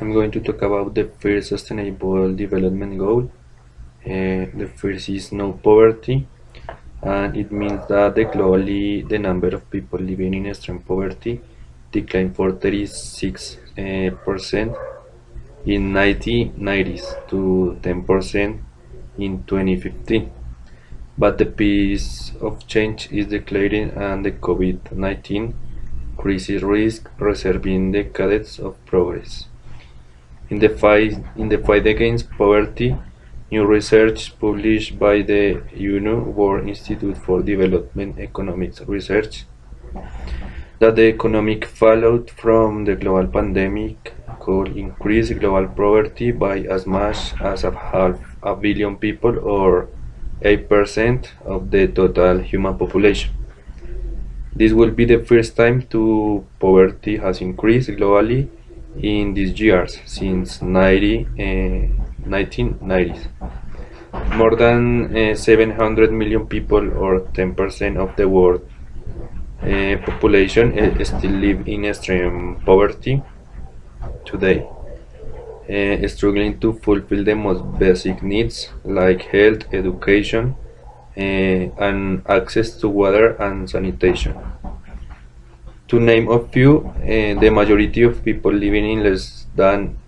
I'm going to talk about the first sustainable development goal. The first is no poverty, and it means that globally the number of people living in extreme poverty declined for 36% in 1990s to 10% in 2015. But the pace of change is declining, and the COVID-19 crisis risk reserving decades of progress. In the fight against poverty, new research published by the UNO World Institute for Development Economics Research that the economic fallout from the global pandemic could increase global poverty by as much as a half a billion people, or 8% of the total human population. This will be the first time to poverty has increased globally in these years since 1990s. More than 700 million people, or 10% of the world population, still live in extreme poverty today, struggling to fulfill the most basic needs like health, education, and access to water and sanitation. To name a few, the majority of people living in less than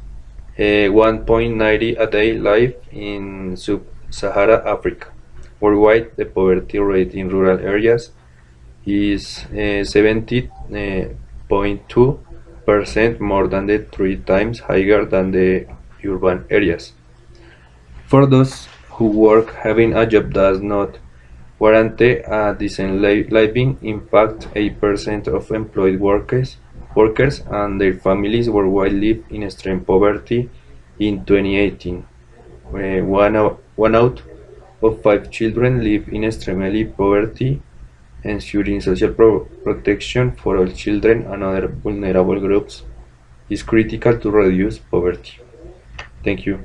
1.90 a day live in sub-Sahara Africa. Worldwide, the poverty rate in rural areas is 70.2%, more than the three times higher than the urban areas. For those who work, having a job does not guarantee a decent living. In fact, 8% of employed workers and their families worldwide live in extreme poverty in 2018. One out of five children live in extremely poverty. Ensuring social protection for all children and other vulnerable groups is critical to reduce poverty. Thank you.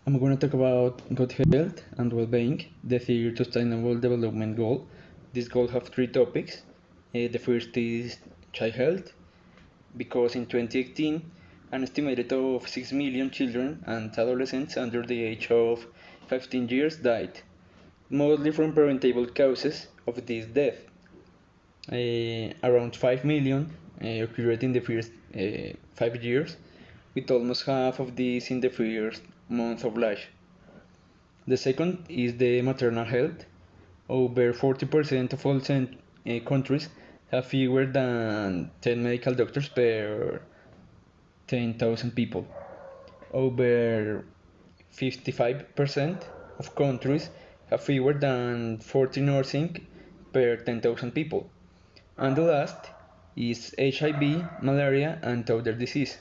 I'm going to talk about good health and well-being, the third sustainable development goal. This goal has three topics. The first is child health, because in 2018, an estimated of 6 million children and adolescents under the age of 15 years died, mostly from preventable causes of this death. Around 5 million occurred in the first 5 years, with almost half of these in the first month of life. The second is the maternal health. Over 40% of all countries have fewer than 10 medical doctors per 10,000 people. Over 55% of countries have fewer than 40 nursing per 10,000 people. And the last is HIV, malaria, and other disease,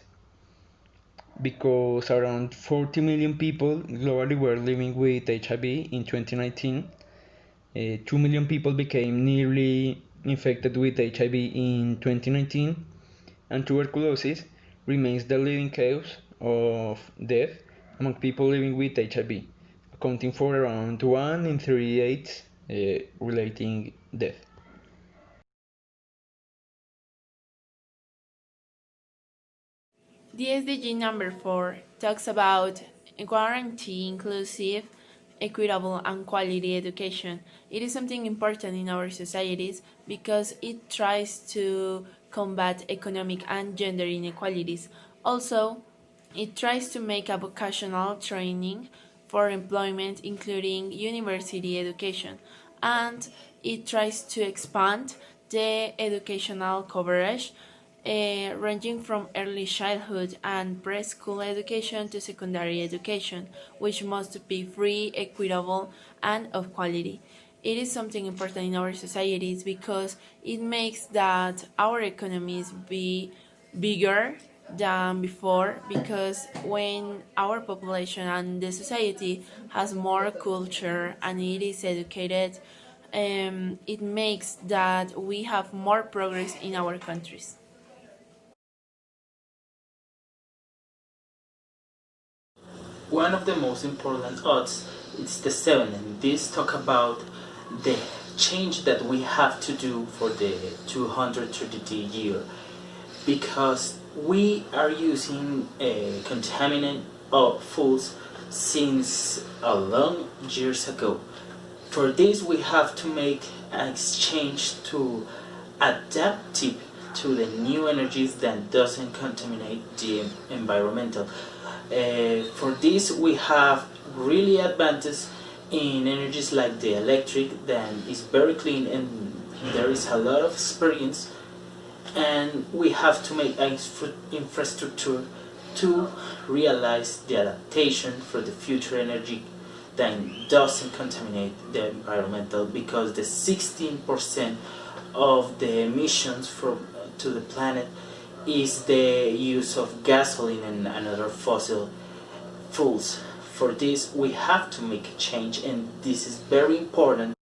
because around 40 million people globally were living with HIV in 2019. 2 million people became nearly infected with HIV in 2019, and tuberculosis remains the leading cause of death among people living with HIV, accounting for around 1 in 38 relating death. The SDG number 4 talks about guarantee inclusive, equitable, and quality education. It is something important in our societies because it tries to combat economic and gender inequalities. Also, it tries to make a vocational training for employment, including university education, and it tries to expand the educational coverage, ranging from early childhood and preschool education to secondary education, which must be free, equitable, and of quality. It is something important in our societies because it makes that our economies be bigger than before, because when our population and the society has more culture and it is educated, it makes that we have more progress in our countries. One of the most important odds is the 7, and this talk about the change that we have to do for the 230 year, because we are using contaminant of foods since a long years ago. For this, we have to make an exchange to adaptive to the new energies that doesn't contaminate the environmental. For this, we have really advances in energies like the electric that is very clean and there is a lot of experience, and we have to make an infrastructure to realize the adaptation for the future energy that doesn't contaminate the environmental, because the 16% of the emissions from to the planet is the use of gasoline and other fossil fuels. For this, we have to make a change, and this is very important.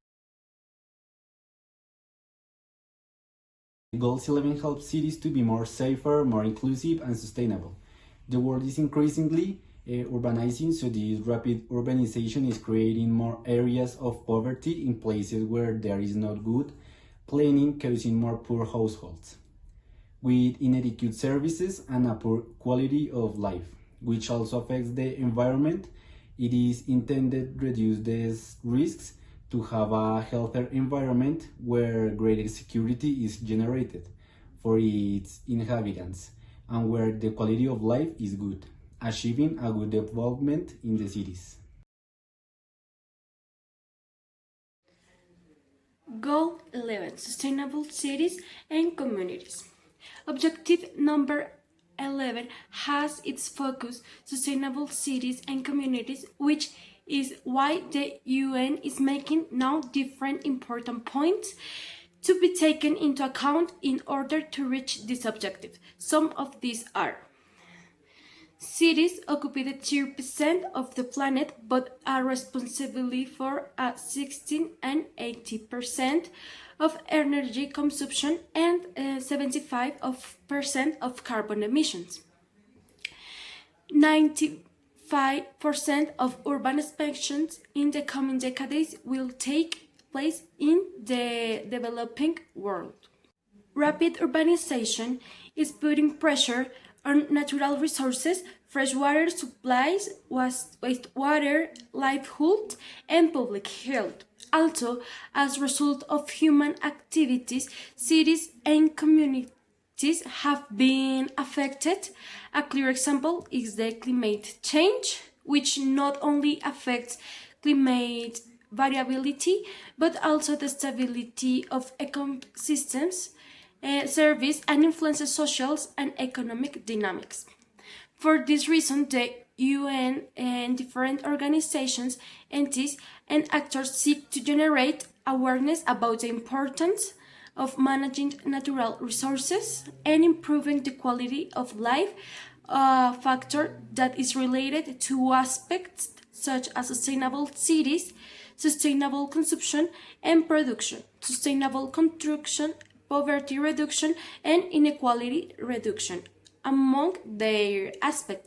Goals 11 help cities to be more safer, more inclusive, and sustainable. The world is increasingly urbanizing, so this rapid urbanization is creating more areas of poverty in places where there is not good planning, causing more poor households with inadequate services and a poor quality of life, which also affects the environment. It is intended to reduce these risks to have a healthier environment where greater security is generated for its inhabitants and where the quality of life is good, achieving a good development in the cities. Goal 11: Sustainable Cities and Communities. Objective number 11 has its focus sustainable cities and communities, which is why the UN is making now different important points to be taken into account in order to reach this objective. Some of these are: cities occupy the 2% of the planet but are responsible for 16 and 80% of energy consumption and 75% of carbon emissions. 95% of urban expansions in the coming decades will take place in the developing world. Rapid urbanization is putting pressure on natural resources, freshwater supplies, wastewater, livelihood, and public health. Also, as a result of human activities, cities and communities have been affected. A clear example is the climate change, which not only affects climate variability but also the stability of ecosystems, service, and influences social and economic dynamics. For this reason, the UN and different organizations, entities, and actors seek to generate awareness about the importance of managing natural resources and improving the quality of life, a factor that is related to aspects such as sustainable cities, sustainable consumption and production, sustainable construction, poverty reduction, and inequality reduction, among their aspects.